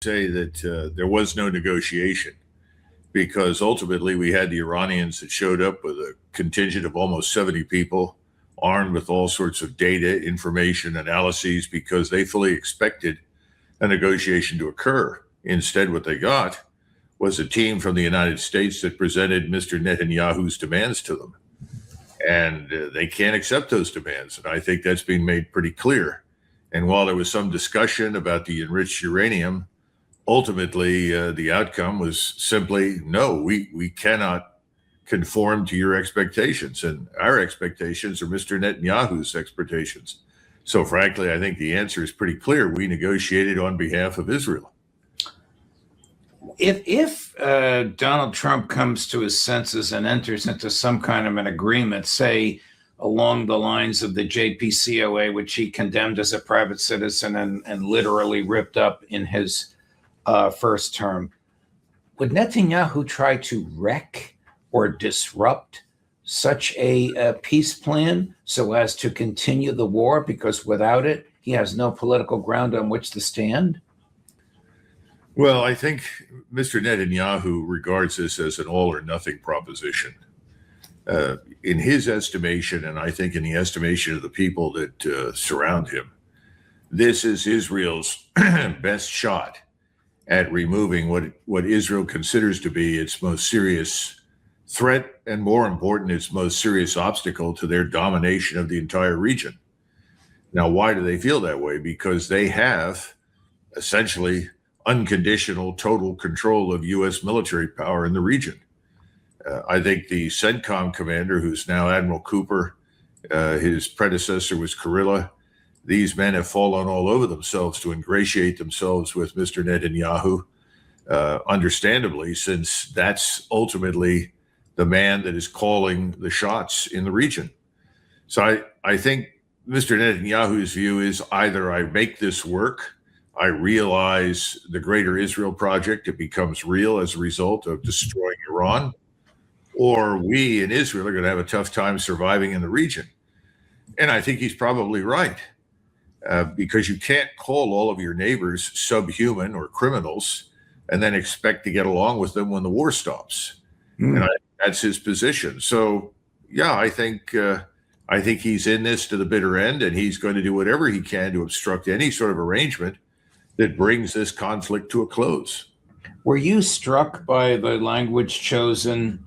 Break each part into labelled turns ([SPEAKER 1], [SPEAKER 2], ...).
[SPEAKER 1] say that there was no negotiation because ultimately we had the Iranians that showed up with a contingent of almost 70 people armed with all sorts of data, information, analyses because they fully expected a negotiation to occur. Instead, what they got was a team from the United States that presented Mr. Netanyahu's demands to them. And they can't accept those demands. And I think that's being made pretty clear. And while there was some discussion about the enriched uranium, ultimately the outcome was simply no, we cannot conform to your expectations. And our expectations are Mr. Netanyahu's expectations. So frankly, I think the answer is pretty clear. We negotiated on behalf of Israel.
[SPEAKER 2] If Donald Trump comes to his senses and enters into some kind of an agreement, say along the lines of the JPCOA, which he condemned as a private citizen and literally ripped up in his first term, would Netanyahu try to wreck or disrupt such a peace plan so as to continue the war? Because without it, he has no political ground on which to stand.
[SPEAKER 1] Well, I think Mr. Netanyahu regards this as an all or nothing proposition. In his estimation, and I think in the estimation of the people that surround him, this is Israel's best shot at removing what Israel considers to be its most serious threat, and more important, its most serious obstacle to their domination of the entire region. Now, why do they feel that way? Because they have essentially unconditional total control of U.S. military power in the region. I think the CENTCOM commander, who's now Admiral Cooper, his predecessor was Kurilla. These men have fallen all over themselves to ingratiate themselves with Mr. Netanyahu, understandably, since that's ultimately the man that is calling the shots in the region. So I think Mr. Netanyahu's view is either I make this work, I realize the greater Israel project, it becomes real as a result of destroying Iran, or we in Israel are going to have a tough time surviving in the region. And I think he's probably right, because you can't call all of your neighbors subhuman or criminals and then expect to get along with them when the war stops. And that's his position. So, yeah, I think he's in this to the bitter end, and he's going to do whatever he can to obstruct any sort of arrangement that brings this conflict to a close.
[SPEAKER 2] Were you struck by the language chosen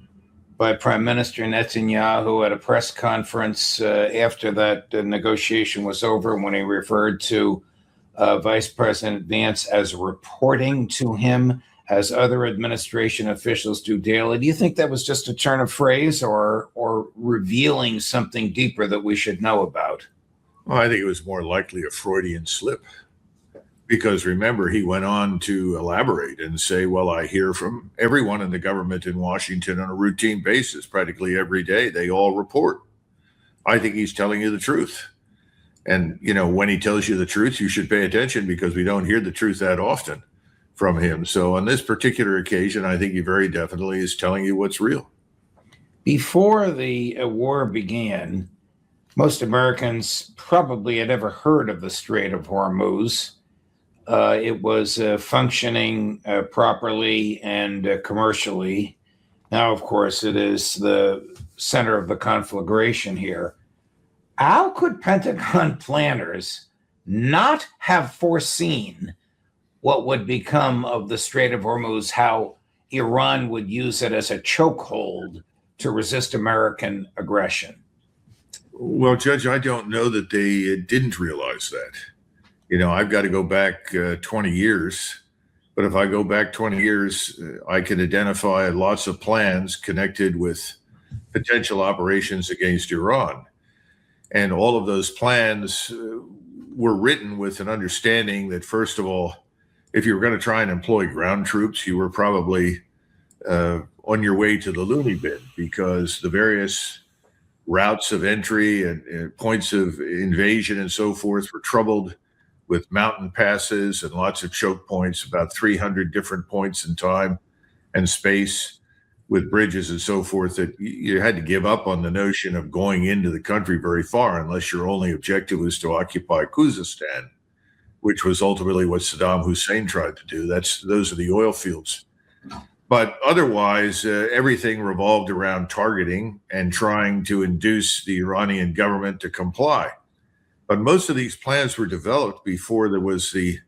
[SPEAKER 2] by Prime Minister Netanyahu at a press conference after that negotiation was over, when he referred to Vice President Vance as reporting to him as other administration officials do daily? Do you think that was just a turn of phrase or revealing something deeper that we should know about?
[SPEAKER 1] Well, I think it was more likely a Freudian slip. Because remember, he went on to elaborate and say, well, I hear from everyone in the government in Washington on a routine basis, practically every day. They all report. I think he's telling you the truth. And, you know, when he tells you the truth, you should pay attention because we don't hear the truth that often from him. So on this particular occasion, I think he very definitely is telling you what's real.
[SPEAKER 2] Before the war began, most Americans probably had never heard of the Strait of Hormuz. It was functioning properly and commercially. Now, of course, it is the center of the conflagration here. How could Pentagon planners not have foreseen what would become of the Strait of Hormuz, how Iran would use it as a chokehold to resist American aggression?
[SPEAKER 1] Well, Judge, I don't know that they didn't realize that. You know, I've got to go back 20 years, but if I go back 20 years, I can identify lots of plans connected with potential operations against Iran. And all of those plans were written with an understanding that, first of all, if you were going to try and employ ground troops, you were probably on your way to the loony bin, because the various routes of entry and points of invasion and so forth were troubled with mountain passes and lots of choke points, about 300 different points in time and space with bridges and so forth, that you had to give up on the notion of going into the country very far unless your only objective was to occupy Khuzestan. which was ultimately what Saddam Hussein tried to do. Those are the oil fields. But otherwise, everything revolved around targeting and trying to induce the Iranian government to comply. But most of these plans were developed before there was the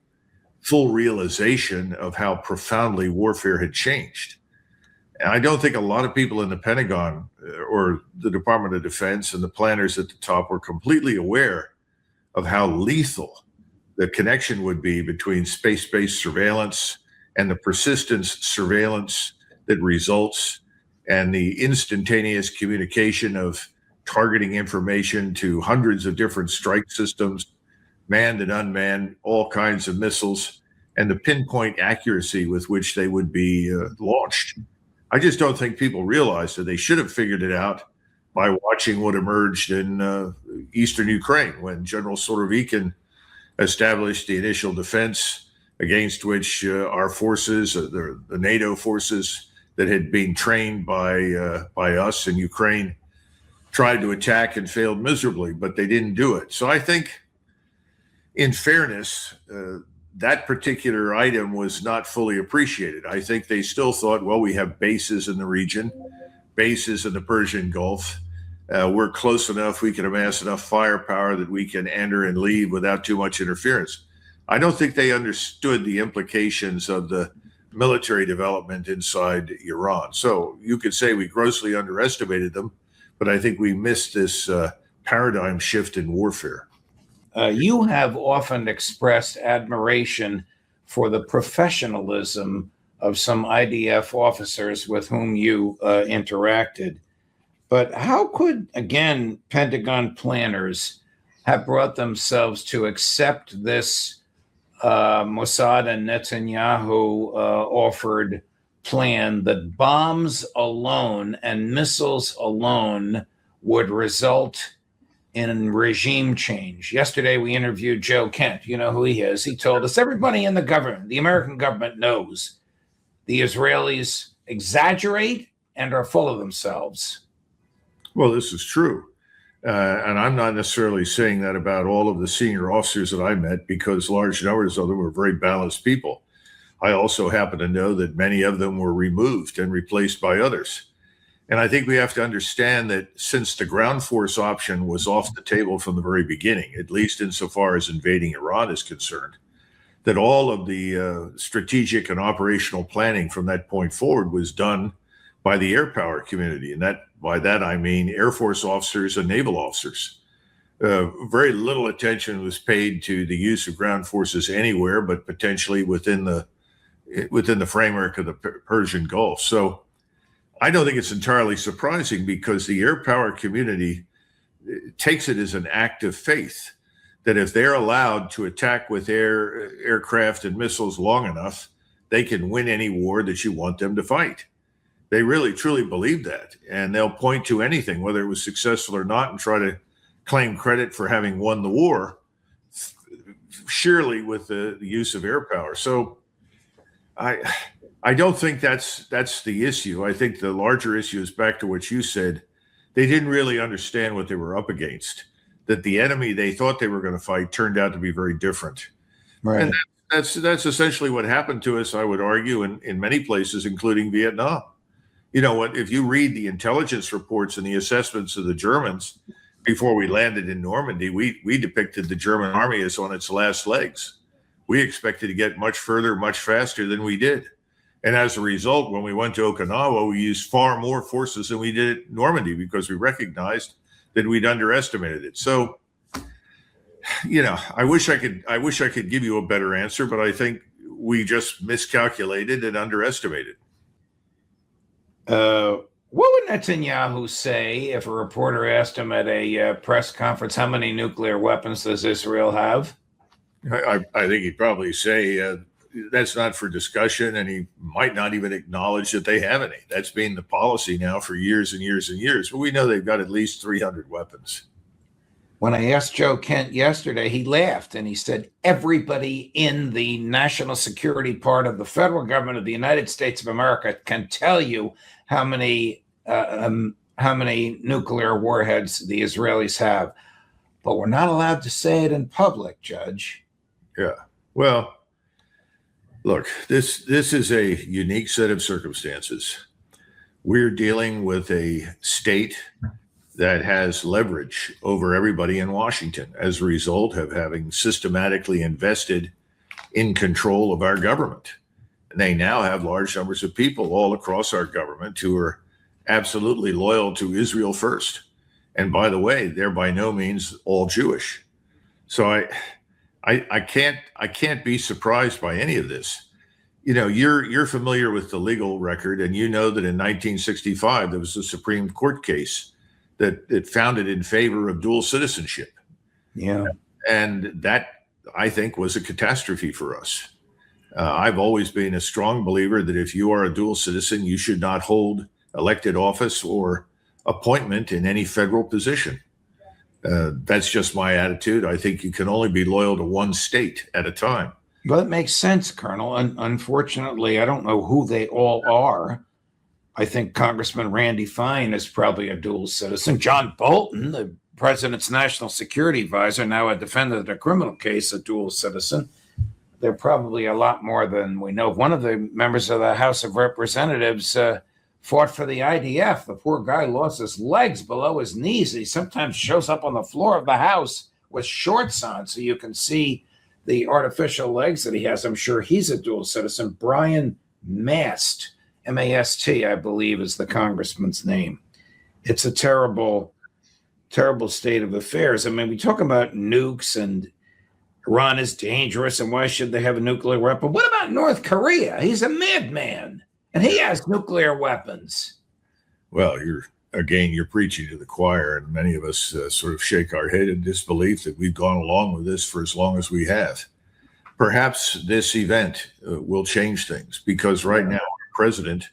[SPEAKER 1] full realization of how profoundly warfare had changed. And I don't think a lot of people in the Pentagon or the Department of Defense and the planners at the top were completely aware of how lethal the connection would be between space-based surveillance and the persistent surveillance that results, and the instantaneous communication of targeting information to hundreds of different strike systems, manned and unmanned, all kinds of missiles, and the pinpoint accuracy with which they would be launched. I just don't think people realize that they should have figured it out by watching what emerged in eastern Ukraine when General Surovikin established the initial defense against which our forces, the NATO forces that had been trained by us in Ukraine, tried to attack and failed miserably, but they didn't do it. So I think, in fairness, that particular item was not fully appreciated. I think they still thought, well, we have bases in the region, bases in the Persian Gulf. We're close enough, we can amass enough firepower that we can enter and leave without too much interference. I don't think they understood the implications of the military development inside Iran. So you could say we grossly underestimated them, but I think we missed this paradigm shift in warfare.
[SPEAKER 2] You have often expressed admiration for the professionalism of some IDF officers with whom you interacted. But how could, again, Pentagon planners have brought themselves to accept this Mossad and Netanyahu offered plan that bombs alone and missiles alone would result in regime change? Yesterday, we interviewed Joe Kent. You know who he is. He told us everybody in the government, the American government, knows the Israelis exaggerate and are full of themselves.
[SPEAKER 1] Well, this is true. And I'm not necessarily saying that about all of the senior officers that I met, because large numbers of them were very balanced people. I also happen to know that many of them were removed and replaced by others. And I think we have to understand that since the ground force option was off the table from the very beginning, at least insofar as invading Iran is concerned, that all of the strategic and operational planning from that point forward was done by the air power community. And by that, I mean Air Force officers and naval officers. Very little attention was paid to the use of ground forces anywhere, but potentially within the framework of the Persian Gulf. So I don't think it's entirely surprising, because the air power community takes it as an act of faith that if they're allowed to attack with aircraft and missiles long enough, they can win any war that you want them to fight. They really, truly believe that. And they'll point to anything, whether it was successful or not, and try to claim credit for having won the war, surely with the use of air power. So I don't think that's the issue. I think the larger issue is back to what you said. They didn't really understand what they were up against, that the enemy they thought they were going to fight turned out to be very different.
[SPEAKER 2] Right.
[SPEAKER 1] And that's essentially what happened to us, I would argue, in many places, including Vietnam. You know what? If you read the intelligence reports and the assessments of the Germans before we landed in Normandy, we depicted the German army as on its last legs. We expected to get much further, much faster than we did. And as a result, when we went to Okinawa, we used far more forces than we did at Normandy, because we recognized that we'd underestimated it. So, you know, I wish I could give you a better answer, but I think we just miscalculated and underestimated.
[SPEAKER 2] What would Netanyahu say if a reporter asked him at a press conference, how many nuclear weapons does Israel have?
[SPEAKER 1] I think he'd probably say that's not for discussion, and he might not even acknowledge that they have any. That's been the policy now for years and years and years. But we know they've got at least 300 weapons.
[SPEAKER 2] When I asked Joe Kent yesterday, he laughed and he said, everybody in the national security part of the federal government of the United States of America can tell you how many nuclear warheads the Israelis have. But we're not allowed to say it in public, Judge.
[SPEAKER 1] Yeah. Well, look, this is a unique set of circumstances. We're dealing with a state that has leverage over everybody in Washington as a result of having systematically invested in control of our government. And they now have large numbers of people all across our government who are absolutely loyal to Israel first. And by the way, they're by no means all Jewish. So I can't be surprised by any of this. You know, you're familiar with the legal record, and you know that in 1965 there was a Supreme Court case that found it in favor of dual citizenship.
[SPEAKER 2] Yeah.
[SPEAKER 1] And that, I think, was a catastrophe for us. I've always been a strong believer that if you are a dual citizen, you should not hold elected office or appointment in any federal position. That's just my attitude. I think you can only be loyal to one state at a time.
[SPEAKER 2] Well, it makes sense, Colonel. And unfortunately, I don't know who they all are. I think Congressman Randy Fine is probably a dual citizen. John Bolton, the president's national security advisor, now a defendant in a criminal case, a dual citizen. They're probably a lot more than we know. One of the members of the House of Representatives fought for the IDF. The poor guy lost his legs below his knees. He sometimes shows up on the floor of the House with shorts on so you can see the artificial legs that he has. I'm sure he's a dual citizen. Brian Mast, M-A-S-T, I believe, is the congressman's name. It's a terrible, terrible state of affairs. I mean, we talk about nukes and Iran is dangerous and why should they have a nuclear weapon? What about North Korea? He's a madman and he has nuclear weapons.
[SPEAKER 1] Well, you're preaching to the choir, and many of us sort of shake our head in disbelief that we've gone along with this for as long as we have. Perhaps this event will change things, because right now the president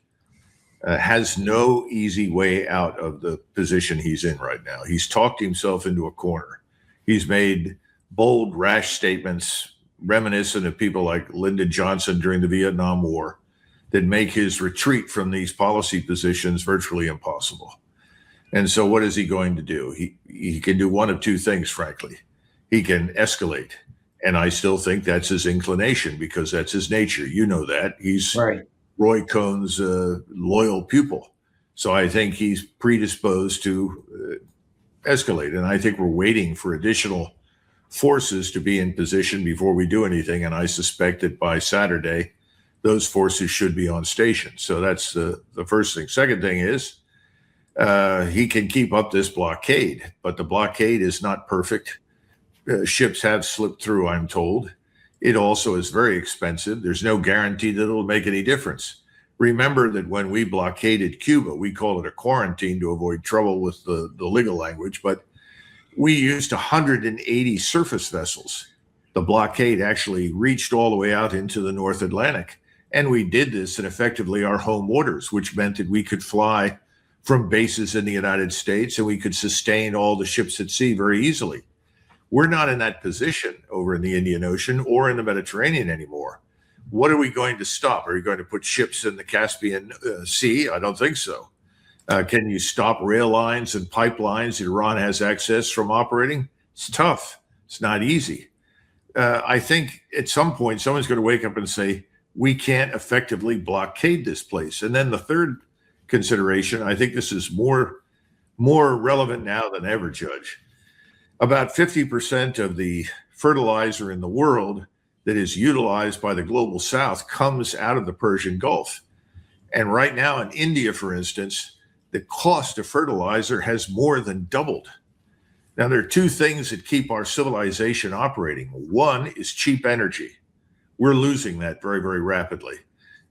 [SPEAKER 1] has no easy way out of the position he's in right now. He's talked himself into a corner. He's made bold, rash statements reminiscent of people like Lyndon Johnson during the Vietnam War that make his retreat from these policy positions virtually impossible. And so what is he going to do? He can do one of two things, frankly. He can escalate. And I still think that's his inclination, because that's his nature. You know that. He's
[SPEAKER 2] right.
[SPEAKER 1] Roy Cohn's loyal pupil. So I think he's predisposed to escalate. And I think we're waiting for additional forces to be in position before we do anything. And I suspect that by Saturday, those forces should be on station. So that's the first thing. Second thing is, he can keep up this blockade, but the blockade is not perfect. Ships have slipped through, I'm told. It also is very expensive. There's no guarantee that it'll make any difference. Remember that when we blockaded Cuba, we called it a quarantine to avoid trouble with the legal language, but we used 180 surface vessels. The blockade actually reached all the way out into the North Atlantic. And we did this in effectively our home waters, which meant that we could fly from bases in the United States and we could sustain all the ships at sea very easily. We're not in that position over in the Indian Ocean or in the Mediterranean anymore. What are we going to stop? Are you going to put ships in the Caspian Sea? I don't think so. Can you stop rail lines and pipelines that Iran has access from operating? It's tough. It's not easy. I think at some point someone's going to wake up and say, we can't effectively blockade this place. And then the third consideration, I think this is more relevant now than ever, Judge. About 50% of the fertilizer in the world that is utilized by the global south comes out of the Persian Gulf. And right now in India, for instance, the cost of fertilizer has more than doubled. Now, there are two things that keep our civilization operating. One is cheap energy. We're losing that very, very rapidly.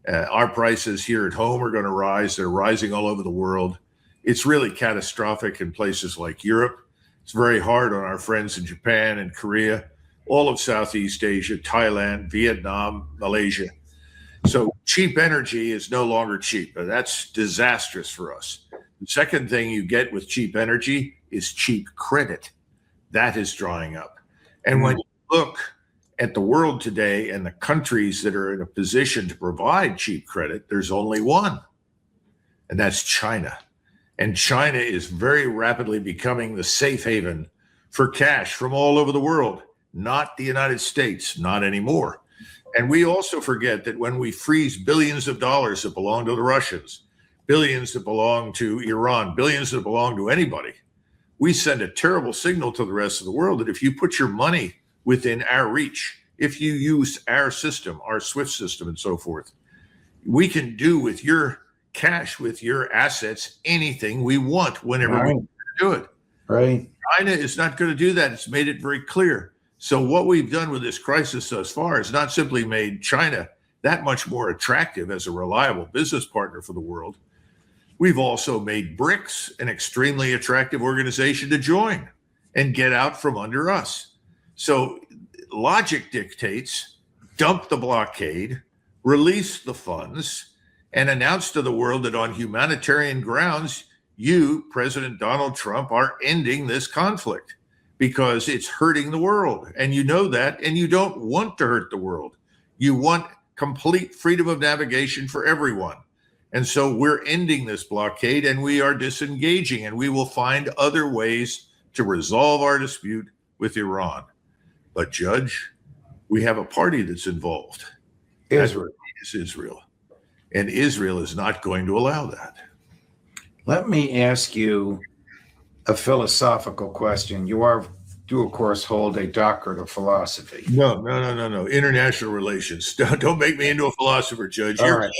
[SPEAKER 1] Our prices here at home are going to rise. They're rising all over the world. It's really catastrophic in places like Europe. It's very hard on our friends in Japan and Korea, all of Southeast Asia, Thailand, Vietnam, Malaysia. So cheap energy is no longer cheap. That's disastrous for us. The second thing you get with cheap energy is cheap credit. That is drying up. And when you look at the world today and the countries that are in a position to provide cheap credit, there's only one, and that's China. And China is very rapidly becoming the safe haven for cash from all over the world. not the United States, not anymore. And we also forget that when we freeze billions of dollars that belong to the Russians, billions that belong to Iran, billions that belong to anybody, we send a terrible signal to the rest of the world that if you put your money within our reach, if you use our system, our SWIFT system and so forth, we can do with your cash, with your assets, anything we want whenever we do it.
[SPEAKER 2] Right.
[SPEAKER 1] China is not going to do that. It's made it very clear. So what we've done with this crisis thus far is not simply made China that much more attractive as a reliable business partner for the world. We've also made BRICS an extremely attractive organization to join and get out from under us. So logic dictates dump the blockade, release the funds, and announce to the world that on humanitarian grounds, you, President Donald Trump, are ending this conflict because it's hurting the world. And you know that, and you don't want to hurt the world. You want complete freedom of navigation for everyone. And so we're ending this blockade and we are disengaging, and we will find other ways to resolve our dispute with Iran. But, Judge, we have a party that's involved.
[SPEAKER 2] Israel.
[SPEAKER 1] It's Israel. And Israel is not going to allow that.
[SPEAKER 2] Let me ask you a philosophical question. Do of course hold a doctorate of philosophy.
[SPEAKER 1] No. International relations. Don't make me into a philosopher, Judge.
[SPEAKER 2] All right.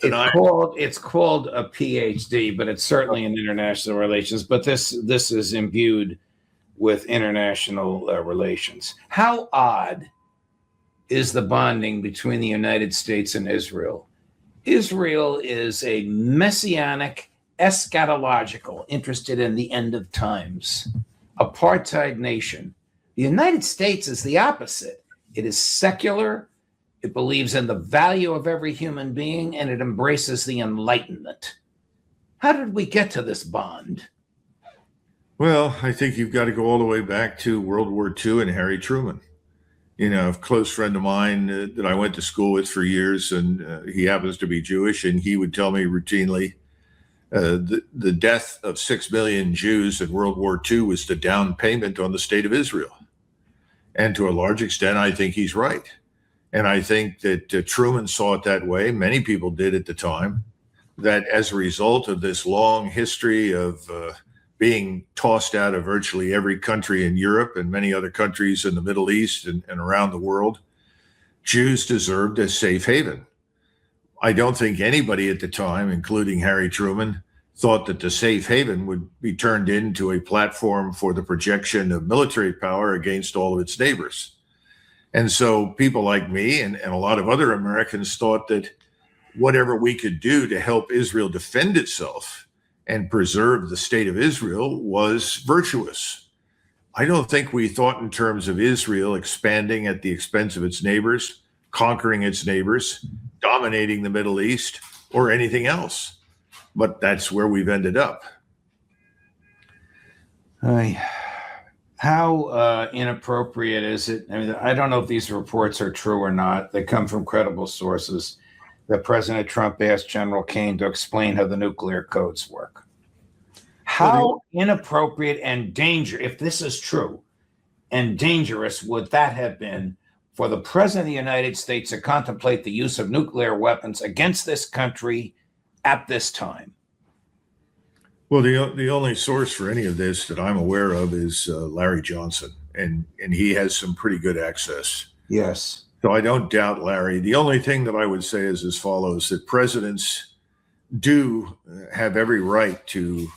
[SPEAKER 2] It's called a PhD, but it's certainly in international relations. But this is imbued with international relations. How odd is the bonding between the United States and Israel? Israel is a messianic, eschatological, interested in the end of times, apartheid nation. The United States is the opposite. It is secular. It believes in the value of every human being, and it embraces the Enlightenment. How did we get to this bond?
[SPEAKER 1] Well, I think you've got to go all the way back to World War II and Harry Truman. A close friend of mine that I went to school with for years, and he happens to be Jewish, and he would tell me routinely the death of 6 million Jews in World War II was the down payment on the state of Israel. And to a large extent, I think he's right. And I think that Truman saw it that way. Many people did at the time, that as a result of this long history of being tossed out of virtually every country in Europe and many other countries in the Middle East and around the world, Jews deserved a safe haven. I don't think anybody at the time, including Harry Truman, thought that the safe haven would be turned into a platform for the projection of military power against all of its neighbors. And so people like me and a lot of other Americans thought that whatever we could do to help Israel defend itself and preserve the state of Israel was virtuous. I don't think we thought in terms of Israel expanding at the expense of its neighbors, conquering its neighbors, dominating the Middle East, or anything else. But that's where we've ended up.
[SPEAKER 2] How inappropriate is it? I mean, I don't know if these reports are true or not. They come from credible sources that President Trump asked General Kane to explain how the nuclear codes work. How inappropriate and dangerous, if this is true, and dangerous would that have been for the President of the United States to contemplate the use of nuclear weapons against this country at this time?
[SPEAKER 1] Well, the only source for any of this that I'm aware of is Larry Johnson, and he has some pretty good access.
[SPEAKER 2] Yes.
[SPEAKER 1] So I don't doubt Larry. The only thing that I would say is as follows, that presidents do have every right to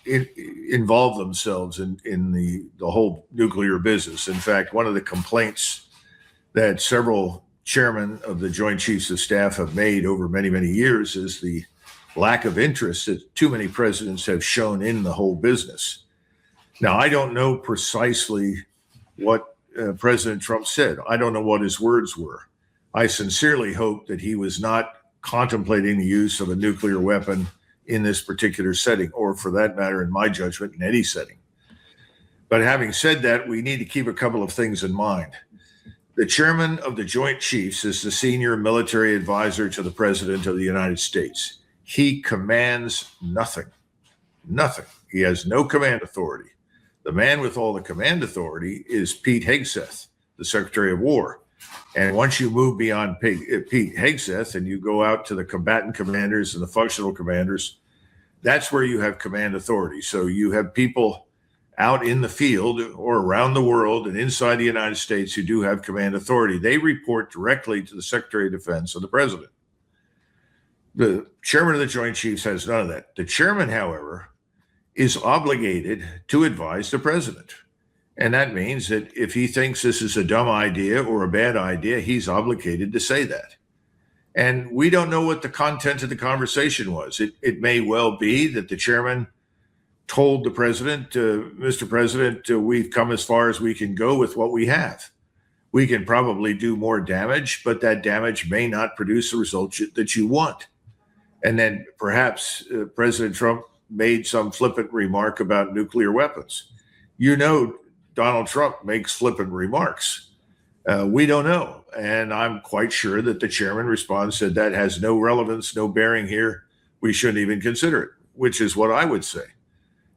[SPEAKER 1] involve themselves in the whole nuclear business. In fact, one of the complaints that several chairmen of the Joint Chiefs of Staff have made over many, many years is the lack of interest that too many presidents have shown in the whole business. Now, I don't know precisely what President Trump said. I don't know what his words were. I sincerely hope that he was not contemplating the use of a nuclear weapon in this particular setting, or for that matter, in my judgment, in any setting. But having said that, we need to keep a couple of things in mind. The chairman of the Joint Chiefs is the senior military advisor to the President of the United States. He commands nothing. He has no command authority. The man with all the command authority is Pete Hegseth, the Secretary of War. And once you move beyond Pete Hegseth and you go out to the combatant commanders and the functional commanders, that's where you have command authority. So you have people out in the field or around the world and inside the United States who do have command authority. They report directly to the Secretary of Defense or the President. The chairman of the Joint Chiefs has none of that. The chairman, however, is obligated to advise the president. And that means that if he thinks this is a dumb idea or a bad idea, he's obligated to say that. And we don't know what the content of the conversation was. It may well be that the chairman told the president, Mr. President, we've come as far as we can go with what we have. We can probably do more damage, but that damage may not produce the result that you want. And then perhaps President Trump made some flippant remark about nuclear weapons. You know, Donald Trump makes flippant remarks. We don't know. And I'm quite sure that the chairman responds, said that has no relevance, no bearing here. We shouldn't even consider it, which is what I would say.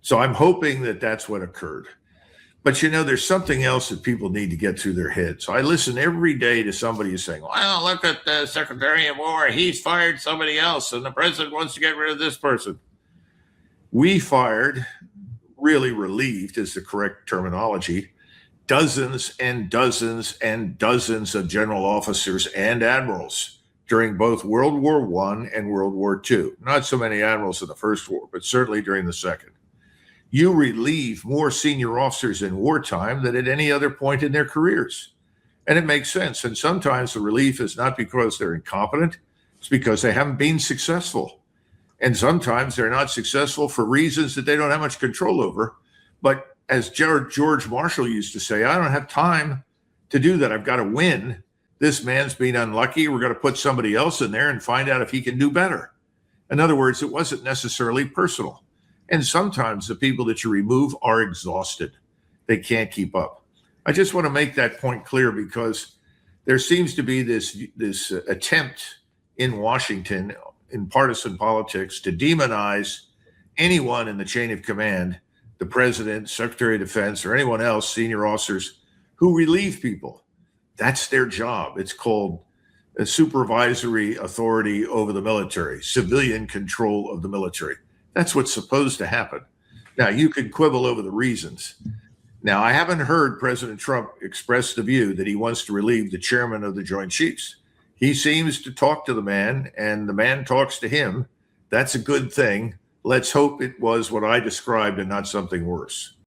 [SPEAKER 1] So I'm hoping that that's what occurred. But, you know, there's something else that people need to get through their heads. I listen every day to somebody who's saying, well, look at the Secretary of War. He's fired somebody else, and the president wants to get rid of this person. We fired, really relieved is the correct terminology, dozens and dozens and dozens of general officers and admirals during both World War I and World War II. Not so many admirals in the First War, but certainly during the Second. You relieve more senior officers in wartime than at any other point in their careers. And it makes sense. And sometimes the relief is not because they're incompetent, it's because they haven't been successful. And sometimes they're not successful for reasons that they don't have much control over. But as George Marshall used to say, I don't have time to do that. I've got to win. This man's been unlucky. We're going to put somebody else in there and find out if he can do better. In other words, it wasn't necessarily personal. And sometimes the people that you remove are exhausted. They can't keep up. I just want to make that point clear because there seems to be this attempt in Washington in partisan politics to demonize anyone in the chain of command, the president, Secretary of Defense, or anyone else, senior officers who relieve people. That's their job. It's called a supervisory authority over the military, civilian control of the military. That's what's supposed to happen. Now, you could quibble over the reasons. Now, I haven't heard President Trump express the view that he wants to relieve the chairman of the Joint Chiefs. He seems to talk to the man, and the man talks to him. That's a good thing. Let's hope it was what I described and not something worse.